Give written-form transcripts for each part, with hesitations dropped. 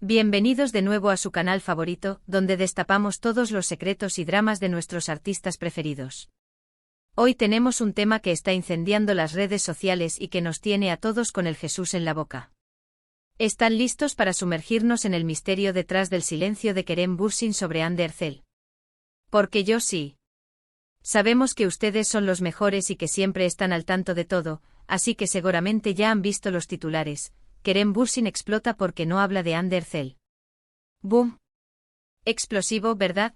Bienvenidos de nuevo a su canal favorito, donde destapamos todos los secretos y dramas de nuestros artistas preferidos. Hoy tenemos un tema que está incendiando las redes sociales y que nos tiene a todos con el Jesús en la boca. ¿Están listos para sumergirnos en el misterio detrás del silencio de Kerem Bürsin sobre Hande Erçel? Porque yo sí. Sabemos que ustedes son los mejores y que siempre están al tanto de todo, así que seguramente ya han visto los titulares. Kerem Bürsin explota porque no habla de Hande Erçel. ¡Boom! Explosivo, ¿verdad?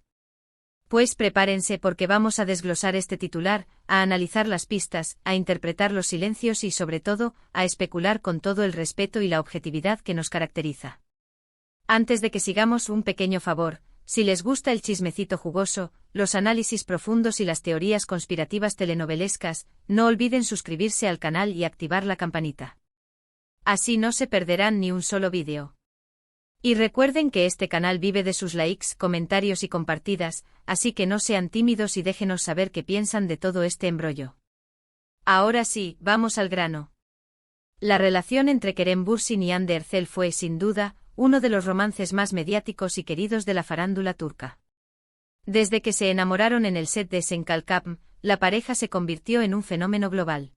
Pues prepárense porque vamos a desglosar este titular, a analizar las pistas, a interpretar los silencios y sobre todo, a especular con todo el respeto y la objetividad que nos caracteriza. Antes de que sigamos, un pequeño favor: si les gusta el chismecito jugoso, los análisis profundos y las teorías conspirativas telenovelescas, no olviden suscribirse al canal y activar la campanita. Así no se perderán ni un solo vídeo. Y recuerden que este canal vive de sus likes, comentarios y compartidas, así que no sean tímidos y déjenos saber qué piensan de todo este embrollo. Ahora sí, vamos al grano. La relación entre Kerem Bürsin y Hande Erçel fue, sin duda, uno de los romances más mediáticos y queridos de la farándula turca. Desde que se enamoraron en el set de Sen Kalkapm, la pareja se convirtió en un fenómeno global.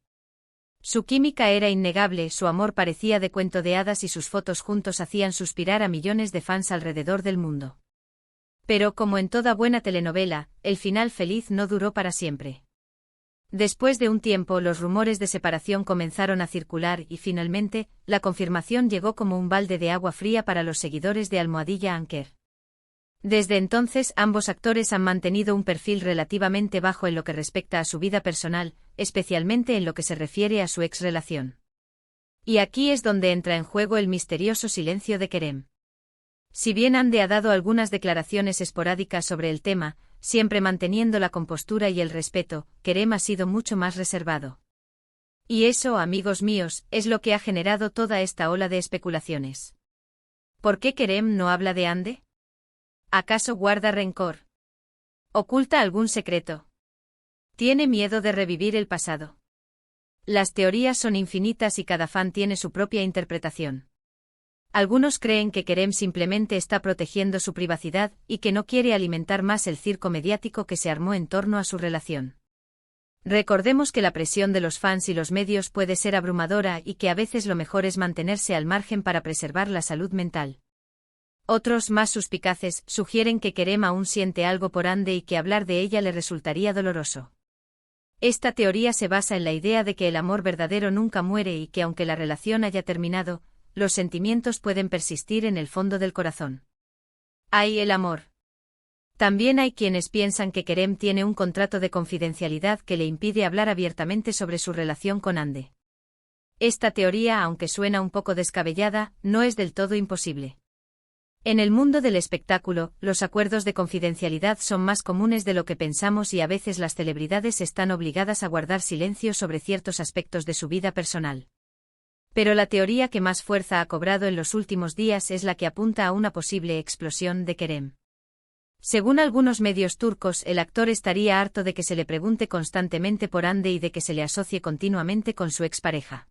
Su química era innegable, su amor parecía de cuento de hadas y sus fotos juntos hacían suspirar a millones de fans alrededor del mundo. Pero como en toda buena telenovela, el final feliz no duró para siempre. Después de un tiempo, los rumores de separación comenzaron a circular y finalmente, la confirmación llegó como un balde de agua fría para los seguidores de Almohadilla Anker. Desde entonces, ambos actores han mantenido un perfil relativamente bajo en lo que respecta a su vida personal, especialmente en lo que se refiere a su ex-relación. Y aquí es donde entra en juego el misterioso silencio de Kerem. Si bien Hande ha dado algunas declaraciones esporádicas sobre el tema, siempre manteniendo la compostura y el respeto, Kerem ha sido mucho más reservado. Y eso, amigos míos, es lo que ha generado toda esta ola de especulaciones. ¿Por qué Kerem no habla de Hande? ¿Acaso guarda rencor? ¿Oculta algún secreto? ¿Tiene miedo de revivir el pasado? Las teorías son infinitas y cada fan tiene su propia interpretación. Algunos creen que Kerem simplemente está protegiendo su privacidad y que no quiere alimentar más el circo mediático que se armó en torno a su relación. Recordemos que la presión de los fans y los medios puede ser abrumadora y que a veces lo mejor es mantenerse al margen para preservar la salud mental. Otros, más suspicaces, sugieren que Kerem aún siente algo por Hande y que hablar de ella le resultaría doloroso. Esta teoría se basa en la idea de que el amor verdadero nunca muere y que aunque la relación haya terminado, los sentimientos pueden persistir en el fondo del corazón. Hay el amor. También hay quienes piensan que Kerem tiene un contrato de confidencialidad que le impide hablar abiertamente sobre su relación con Hande. Esta teoría, aunque suena un poco descabellada, no es del todo imposible. En el mundo del espectáculo, los acuerdos de confidencialidad son más comunes de lo que pensamos y a veces las celebridades están obligadas a guardar silencio sobre ciertos aspectos de su vida personal. Pero la teoría que más fuerza ha cobrado en los últimos días es la que apunta a una posible explosión de Kerem. Según algunos medios turcos, el actor estaría harto de que se le pregunte constantemente por Hande y de que se le asocie continuamente con su expareja.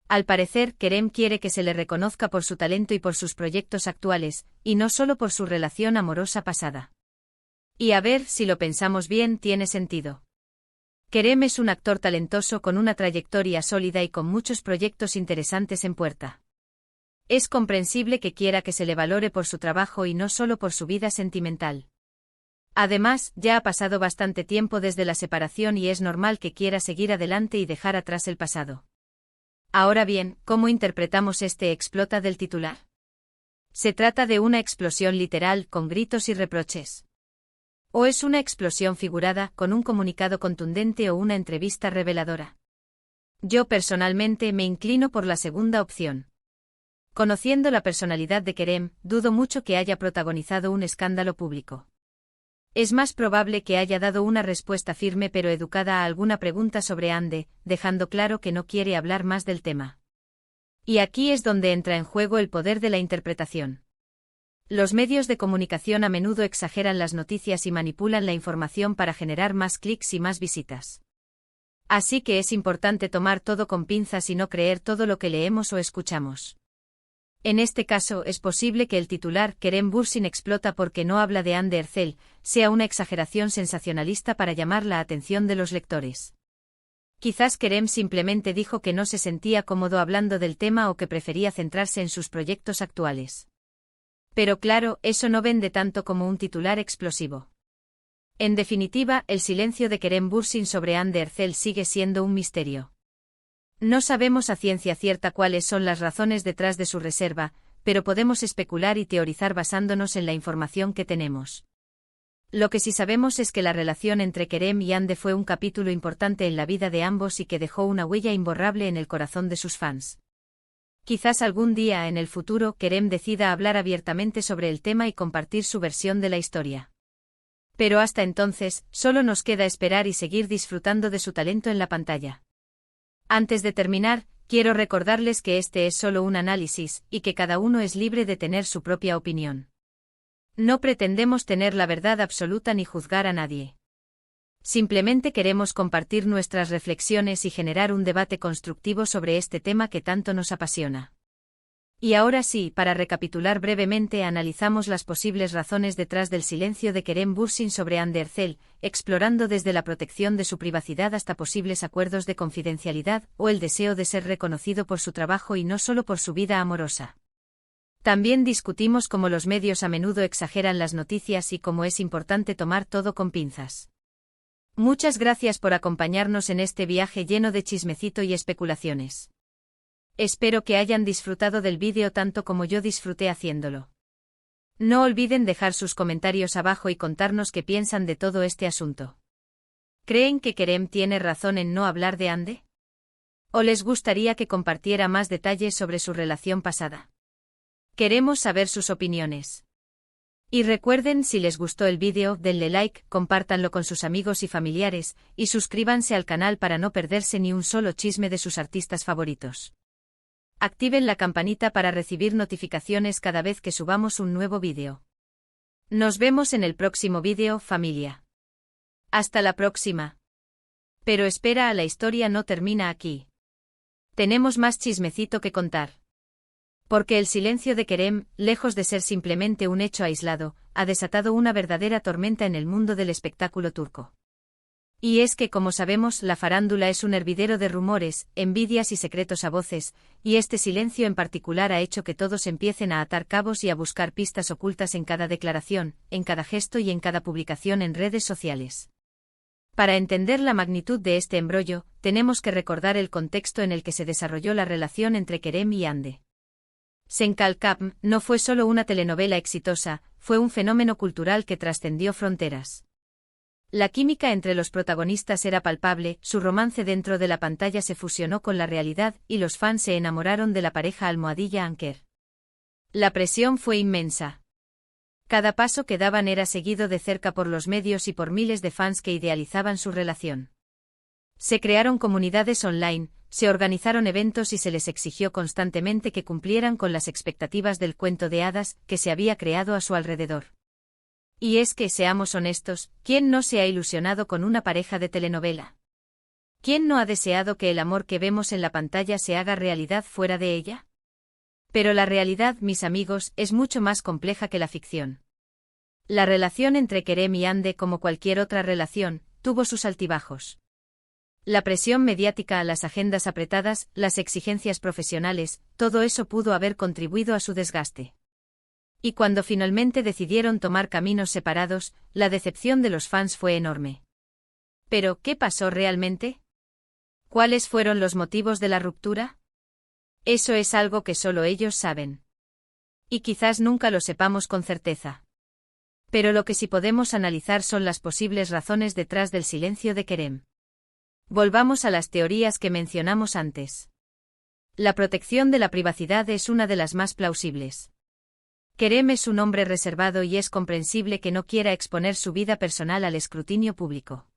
Al parecer, Kerem quiere que se le reconozca por su talento y por sus proyectos actuales, y no solo por su relación amorosa pasada. Y a ver, si lo pensamos bien, tiene sentido. Kerem es un actor talentoso con una trayectoria sólida y con muchos proyectos interesantes en puerta. Es comprensible que quiera que se le valore por su trabajo y no solo por su vida sentimental. Además, ya ha pasado bastante tiempo desde la separación y es normal que quiera seguir adelante y dejar atrás el pasado. Ahora bien, ¿cómo interpretamos este explota del titular? ¿Se trata de una explosión literal, con gritos y reproches? ¿O es una explosión figurada, con un comunicado contundente o una entrevista reveladora? Yo personalmente me inclino por la segunda opción. Conociendo la personalidad de Kerem, dudo mucho que haya protagonizado un escándalo público. Es más probable que haya dado una respuesta firme pero educada a alguna pregunta sobre Hande, dejando claro que no quiere hablar más del tema. Y aquí es donde entra en juego el poder de la interpretación. Los medios de comunicación a menudo exageran las noticias y manipulan la información para generar más clics y más visitas. Así que es importante tomar todo con pinzas y no creer todo lo que leemos o escuchamos. En este caso, es posible que el titular Kerem Bürsin explota porque no habla de Hande Erçel sea una exageración sensacionalista para llamar la atención de los lectores. Quizás Kerem simplemente dijo que no se sentía cómodo hablando del tema o que prefería centrarse en sus proyectos actuales. Pero claro, eso no vende tanto como un titular explosivo. En definitiva, el silencio de Kerem Bürsin sobre Hande Erçel sigue siendo un misterio. No sabemos a ciencia cierta cuáles son las razones detrás de su reserva, pero podemos especular y teorizar basándonos en la información que tenemos. Lo que sí sabemos es que la relación entre Kerem y Hande fue un capítulo importante en la vida de ambos y que dejó una huella imborrable en el corazón de sus fans. Quizás algún día en el futuro Kerem decida hablar abiertamente sobre el tema y compartir su versión de la historia. Pero hasta entonces, solo nos queda esperar y seguir disfrutando de su talento en la pantalla. Antes de terminar, quiero recordarles que este es solo un análisis, y que cada uno es libre de tener su propia opinión. No pretendemos tener la verdad absoluta ni juzgar a nadie. Simplemente queremos compartir nuestras reflexiones y generar un debate constructivo sobre este tema que tanto nos apasiona. Y ahora sí, para recapitular brevemente, analizamos las posibles razones detrás del silencio de Kerem Bürsin sobre Hande Erçel, explorando desde la protección de su privacidad hasta posibles acuerdos de confidencialidad o el deseo de ser reconocido por su trabajo y no solo por su vida amorosa. También discutimos cómo los medios a menudo exageran las noticias y cómo es importante tomar todo con pinzas. Muchas gracias por acompañarnos en este viaje lleno de chismecito y especulaciones. Espero que hayan disfrutado del vídeo tanto como yo disfruté haciéndolo. No olviden dejar sus comentarios abajo y contarnos qué piensan de todo este asunto. ¿Creen que Kerem tiene razón en no hablar de Hande? ¿O les gustaría que compartiera más detalles sobre su relación pasada? Queremos saber sus opiniones. Y recuerden, si les gustó el vídeo, denle like, compártanlo con sus amigos y familiares, y suscríbanse al canal para no perderse ni un solo chisme de sus artistas favoritos. Activen la campanita para recibir notificaciones cada vez que subamos un nuevo vídeo. Nos vemos en el próximo vídeo, familia. Hasta la próxima. Pero espera, la historia no termina aquí. Tenemos más chismecito que contar. Porque el silencio de Kerem, lejos de ser simplemente un hecho aislado, ha desatado una verdadera tormenta en el mundo del espectáculo turco. Y es que, como sabemos, la farándula es un hervidero de rumores, envidias y secretos a voces, y este silencio en particular ha hecho que todos empiecen a atar cabos y a buscar pistas ocultas en cada declaración, en cada gesto y en cada publicación en redes sociales. Para entender la magnitud de este embrollo, tenemos que recordar el contexto en el que se desarrolló la relación entre Kerem y Hande. Sen Kalkam no fue solo una telenovela exitosa, fue un fenómeno cultural que trascendió fronteras. La química entre los protagonistas era palpable, su romance dentro de la pantalla se fusionó con la realidad y los fans se enamoraron de la pareja almohadilla Anker. La presión fue inmensa. Cada paso que daban era seguido de cerca por los medios y por miles de fans que idealizaban su relación. Se crearon comunidades online, se organizaron eventos y se les exigió constantemente que cumplieran con las expectativas del cuento de hadas que se había creado a su alrededor. Y es que, seamos honestos, ¿quién no se ha ilusionado con una pareja de telenovela? ¿Quién no ha deseado que el amor que vemos en la pantalla se haga realidad fuera de ella? Pero la realidad, mis amigos, es mucho más compleja que la ficción. La relación entre Kerem y Hande, como cualquier otra relación, tuvo sus altibajos. La presión mediática, las agendas apretadas, las exigencias profesionales, todo eso pudo haber contribuido a su desgaste. Y cuando finalmente decidieron tomar caminos separados, la decepción de los fans fue enorme. ¿Pero qué pasó realmente? ¿Cuáles fueron los motivos de la ruptura? Eso es algo que solo ellos saben. Y quizás nunca lo sepamos con certeza. Pero lo que sí podemos analizar son las posibles razones detrás del silencio de Kerem. Volvamos a las teorías que mencionamos antes. La protección de la privacidad es una de las más plausibles. Kerem es un hombre reservado y es comprensible que no quiera exponer su vida personal al escrutinio público.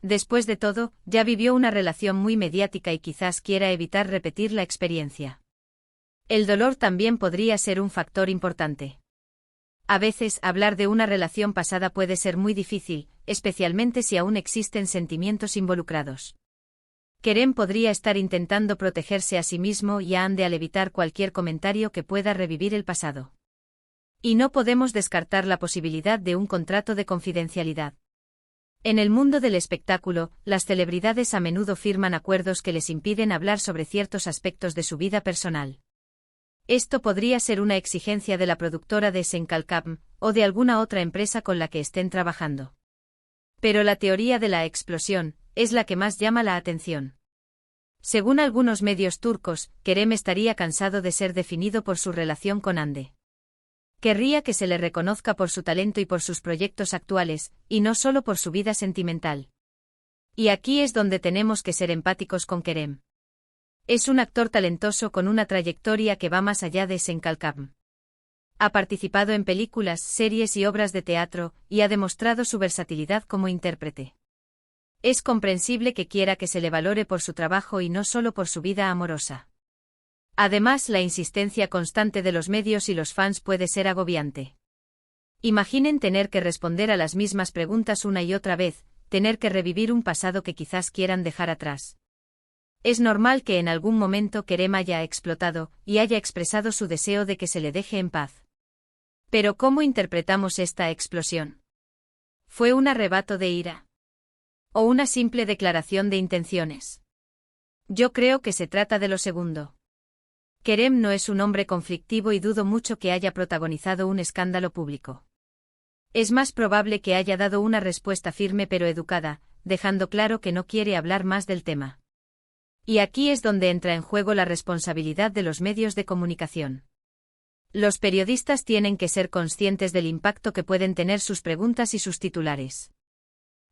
Después de todo, ya vivió una relación muy mediática y quizás quiera evitar repetir la experiencia. El dolor también podría ser un factor importante. A veces, hablar de una relación pasada puede ser muy difícil, especialmente si aún existen sentimientos involucrados. Kerem podría estar intentando protegerse a sí mismo y a Ande al evitar cualquier comentario que pueda revivir el pasado. Y no podemos descartar la posibilidad de un contrato de confidencialidad. En el mundo del espectáculo, las celebridades a menudo firman acuerdos que les impiden hablar sobre ciertos aspectos de su vida personal. Esto podría ser una exigencia de la productora de Senkalkam, o de alguna otra empresa con la que estén trabajando. Pero la teoría de la explosión es la que más llama la atención. Según algunos medios turcos, Kerem estaría cansado de ser definido por su relación con Hande. Querría que se le reconozca por su talento y por sus proyectos actuales, y no solo por su vida sentimental. Y aquí es donde tenemos que ser empáticos con Kerem. Es un actor talentoso con una trayectoria que va más allá de Senkalkam. Ha participado en películas, series y obras de teatro, y ha demostrado su versatilidad como intérprete. Es comprensible que quiera que se le valore por su trabajo y no solo por su vida amorosa. Además, la insistencia constante de los medios y los fans puede ser agobiante. Imaginen tener que responder a las mismas preguntas una y otra vez, tener que revivir un pasado que quizás quieran dejar atrás. Es normal que en algún momento Kerem haya explotado y haya expresado su deseo de que se le deje en paz. Pero ¿cómo interpretamos esta explosión? ¿Fue un arrebato de ira? ¿O una simple declaración de intenciones? Yo creo que se trata de lo segundo. Kerem no es un hombre conflictivo y dudo mucho que haya protagonizado un escándalo público. Es más probable que haya dado una respuesta firme pero educada, dejando claro que no quiere hablar más del tema. Y aquí es donde entra en juego la responsabilidad de los medios de comunicación. Los periodistas tienen que ser conscientes del impacto que pueden tener sus preguntas y sus titulares.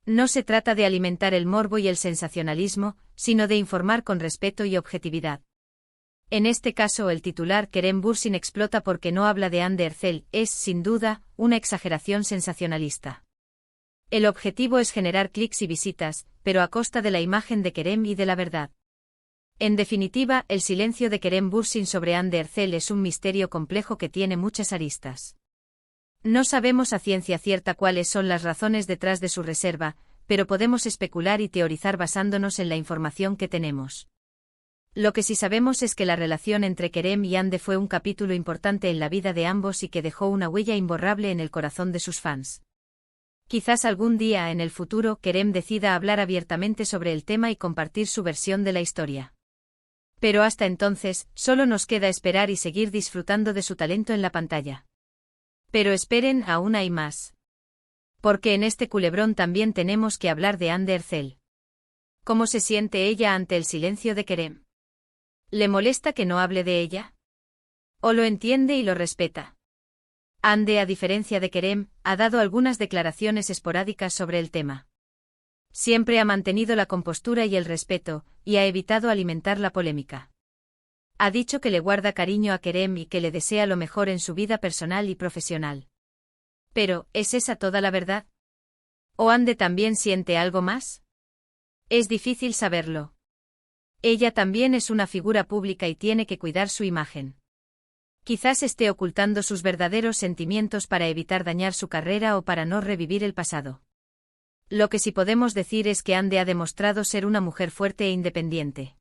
No se trata de alimentar el morbo y el sensacionalismo, sino de informar con respeto y objetividad. En este caso el titular Kerem Bürsin explota porque no habla de Hande Erçel es, sin duda, una exageración sensacionalista. El objetivo es generar clics y visitas, pero a costa de la imagen de Kerem y de la verdad. En definitiva, el silencio de Kerem Bürsin sobre Hande Erçel es un misterio complejo que tiene muchas aristas. No sabemos a ciencia cierta cuáles son las razones detrás de su reserva, pero podemos especular y teorizar basándonos en la información que tenemos. Lo que sí sabemos es que la relación entre Kerem y Hande fue un capítulo importante en la vida de ambos y que dejó una huella imborrable en el corazón de sus fans. Quizás algún día en el futuro Kerem decida hablar abiertamente sobre el tema y compartir su versión de la historia. Pero hasta entonces, solo nos queda esperar y seguir disfrutando de su talento en la pantalla. Pero esperen, aún hay más. Porque en este culebrón también tenemos que hablar de Hande Erçel. ¿Cómo se siente ella ante el silencio de Kerem? ¿Le molesta que no hable de ella? ¿O lo entiende y lo respeta? Hande, a diferencia de Kerem, ha dado algunas declaraciones esporádicas sobre el tema. Siempre ha mantenido la compostura y el respeto, y ha evitado alimentar la polémica. Ha dicho que le guarda cariño a Kerem y que le desea lo mejor en su vida personal y profesional. Pero, ¿es esa toda la verdad? ¿O Hande también siente algo más? Es difícil saberlo. Ella también es una figura pública y tiene que cuidar su imagen. Quizás esté ocultando sus verdaderos sentimientos para evitar dañar su carrera o para no revivir el pasado. Lo que sí podemos decir es que Hande ha demostrado ser una mujer fuerte e independiente.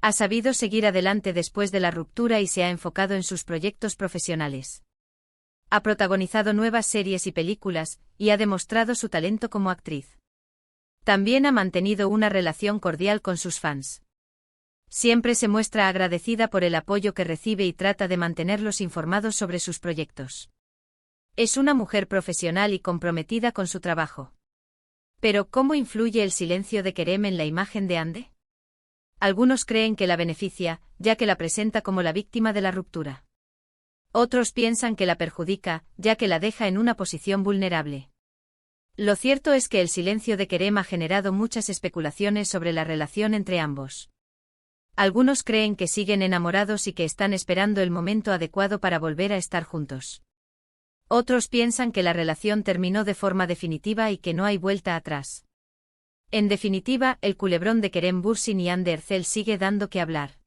Ha sabido seguir adelante después de la ruptura y se ha enfocado en sus proyectos profesionales. Ha protagonizado nuevas series y películas, y ha demostrado su talento como actriz. También ha mantenido una relación cordial con sus fans. Siempre se muestra agradecida por el apoyo que recibe y trata de mantenerlos informados sobre sus proyectos. Es una mujer profesional y comprometida con su trabajo. Pero, ¿cómo influye el silencio de Kerem en la imagen de Hande? Algunos creen que la beneficia, ya que la presenta como la víctima de la ruptura. Otros piensan que la perjudica, ya que la deja en una posición vulnerable. Lo cierto es que el silencio de Kerem ha generado muchas especulaciones sobre la relación entre ambos. Algunos creen que siguen enamorados y que están esperando el momento adecuado para volver a estar juntos. Otros piensan que la relación terminó de forma definitiva y que no hay vuelta atrás. En definitiva, el culebrón de Kerem Bürsin y Hande Erçel sigue dando que hablar.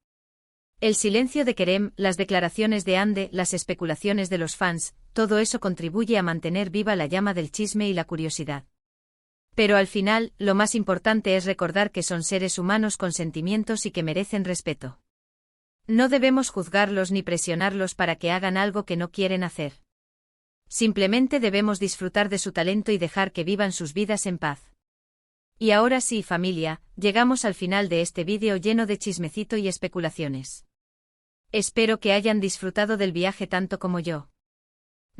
El silencio de Kerem, las declaraciones de Hande, las especulaciones de los fans, todo eso contribuye a mantener viva la llama del chisme y la curiosidad. Pero al final, lo más importante es recordar que son seres humanos con sentimientos y que merecen respeto. No debemos juzgarlos ni presionarlos para que hagan algo que no quieren hacer. Simplemente debemos disfrutar de su talento y dejar que vivan sus vidas en paz. Y ahora sí, familia, llegamos al final de este vídeo lleno de chismecito y especulaciones. Espero que hayan disfrutado del viaje tanto como yo.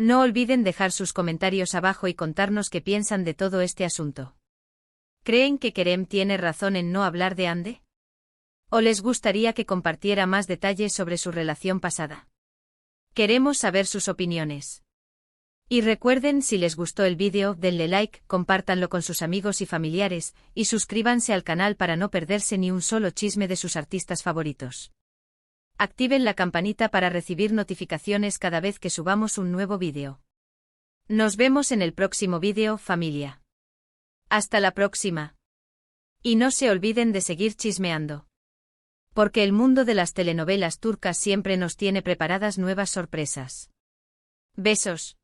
No olviden dejar sus comentarios abajo y contarnos qué piensan de todo este asunto. ¿Creen que Kerem tiene razón en no hablar de Hande? ¿O les gustaría que compartiera más detalles sobre su relación pasada? Queremos saber sus opiniones. Y recuerden, si les gustó el vídeo, denle like, compártanlo con sus amigos y familiares, y suscríbanse al canal para no perderse ni un solo chisme de sus artistas favoritos. Activen la campanita para recibir notificaciones cada vez que subamos un nuevo vídeo. Nos vemos en el próximo vídeo, familia. Hasta la próxima. Y no se olviden de seguir chismeando. Porque el mundo de las telenovelas turcas siempre nos tiene preparadas nuevas sorpresas. Besos.